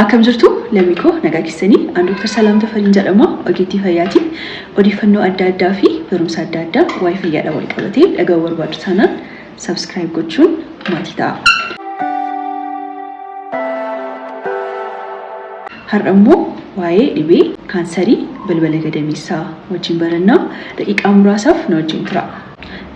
Akkam jirtu lammiikoo nagaa keessanii aan Dr. Salaam Tafariin jedhama ogeettii fayyaati odeeffannoo adda addaa fi barumsa adda addaa waa'ee fayyaadhaan wal qabatee dhaga'uu barbaadu taanaan subscribe gochuun maatii ta'a. Har'a immoo waa'ee dhibee kaansarii balbala gadameessaa wajjin barannaa daqiiqaa muraasaaf nu wajjin tura.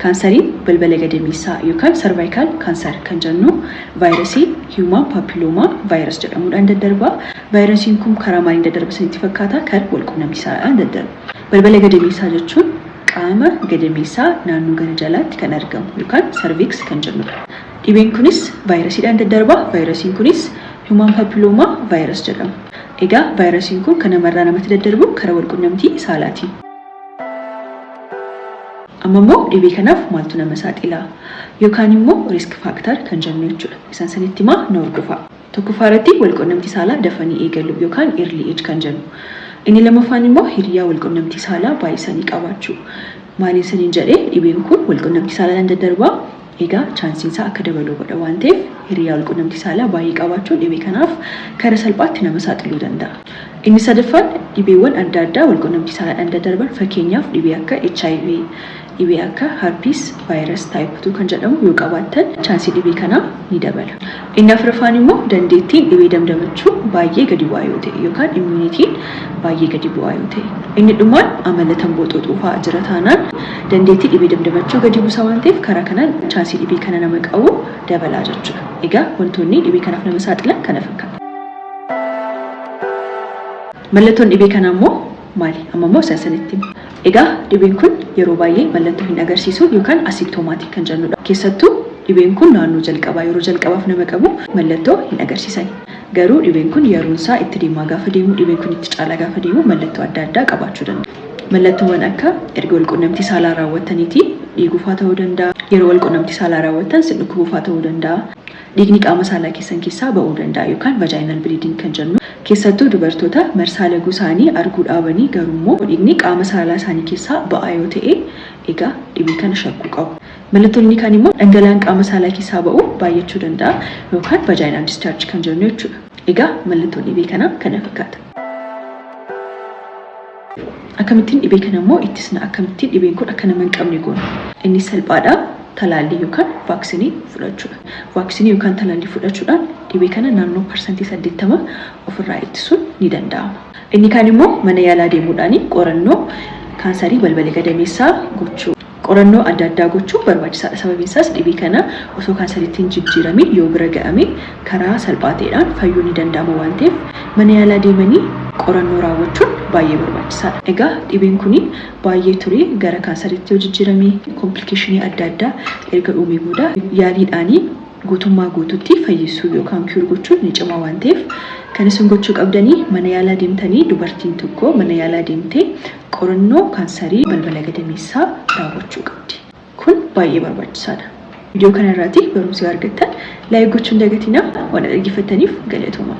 Kansariin balbala gadameessaa yookaan cervical cancer kan jennu vaayirasii human papilloma virus jedhamuudhaan daddarba. Vaayirasiin kun karaa maaliin daddarba isinitti fakkaata? Kan walqunnamtisaadhaan daddarba. Balbala gadameessaa jechuun qaama gadameessaa naannoo gara jalaatti kan argamu yookaan cervix kan jennudha. Dhibeen kunis vaayirasiidhaan daddarba. Vaayirasiin kunis human papilloma virus jedhama. Egaa vaayirasiin kun kan namarraa namatti daddarbu karaa walqunnamtii saalaati. Amma immoo dhibee kanaaf maaltu nama saaxila yookaan immoo risk factor kan jennu jechuudha. Isaan sanitti maa na hordofa. Tokkoffaarratti walqunnamtii saalaa dafanii eegaluu yookaan early age kan jennu. Inni lammaffaan immoo hiriyaa walqunnamtii saalaa baay'isanii qabaachuu. Maaliin saniin jedhee dhibeen kun walqunnamtii saalaan daddarbaa egaa chaansiin isaa akka dabaluu godha waan ta'eef hiriyaa walqunnamtii saalaa baay'ee qabaachuun dhibee kanaaf karaa salphaatti nama saaxiluu danda'a. Inni sadaffaan dhibeewwan adda addaa walqunnamtii saalaadhaan daddarban fakkeenyaaf dhibee akka HIV dhibee akka herpes virus type 2 kan jedhamu yoo qabaattan chaansii dhibee kanaa ni dabala. Inni afuraffaan immoo dandeettiin dhibee damdamachuu baay'ee gadi bu'aa yoo ta'e yookaan immunitiin baay'ee gadi bu'aa yoo ta'e. Inni dhumaan amala tambooxoo xuufaa jira taanaan dandeettii dhibee damdamachuu gadi buusa waan ta'eef karaa kanaan chaansii dhibee kana nama qabu dabalaa jechuudha. Egaa wantoonni dhibee kanaaf nama saaxilan kana fakkaata. Mallattoon dhibee kanaa immoo maali? Amma immoo sanitti. Egaa dhibeen kun yeroo baay'ee mallattoo hin agarsiisu yookaan asymptomatic kan jennudha. Keessattuu dhibeen kun naannoo jalqabaa yeroo jalqabaaf nama qabu mallattoo hin agarsiisan. Garuu dhibeen kun yeroon isaa itti deemaa gaafa deemu dhibeen kun itti caalaa gaafa deemu mallattoo adda addaa qabaachuu danda'a. Mallattoowwan akka erga walqunnamtii saalaa raawwattaniiti dhiigufaa ta'uu danda'a. Yeroo walqunnamtii saalaa raawwattan dhukkubuufaa ta'uu danda'a. Dhiigni qaama saalaa keessan keessaa ba'uu danda'a yookaan vaginal bleeding kan jennu. Keessattuu dubartoota marsaa laguu isaanii arguu dhaabanii garuu immoo dhiigni qaama saalaa isaanii keessaa ba'aa yoo ta'e egaa dhibee kana shakkuu qabu. Mallattoonni kaan immoo dhangala'aan qaama saalaa keessaa ba'u baay'achuu danda'a yookaan vaginal discharge kan jennu jechuudha. Egaa mallattoon dhibee kanaa kana fakkaata. Akkamittiin dhibee kana immoo ittisna akkamittiin dhibeen kun akka nama hin qabne goona. Inni salphaadha. Talaallii yookaan vaaksiinii fudhachuudha. Vaaksiinii yookaan talaallii fudhachuudhaan dhibee kana naannoo %80 ofirraa ittisuun ni danda'ama. Inni kaan immoo mana yaalaa deemuudhaan qorannoo kaansarii balbala gadameessaa gochuu. Qorannoo adda addaa gochuu barbaachisaadha. Sababiin isaas dhibee kana osoo kaansariitti hin jijjiiramin yoo bira ga'ame karaa salphaa ta'eedhaan fayyuu ni danda'ama waan ta'eef mana yaalaa deemanii qorannoo raawwachuun baay'ee barbaachisaadha. Egaa dhibeen kun baay'ee ture gara kaansariitti yoo jijjiirame komplikeeshinii adda addaa erga uumee booda yaaliidhaan guutummaa guutuutti fayyisuu yookaan kiur gochuun ni cima waan ta'eef kan isin gochuu qabdanii mana yaalaa deemtanii dubartiin tokko mana yaalaa deemtee qorannoo kaansarii balbala gadameessaa raawwachuu qabdi. Kun baay'ee barbaachisaadha. Viidiyoo kana irratti barumsa argattan laayik gochuun dagatinaa waan dhaggeeffattaniif galatooma.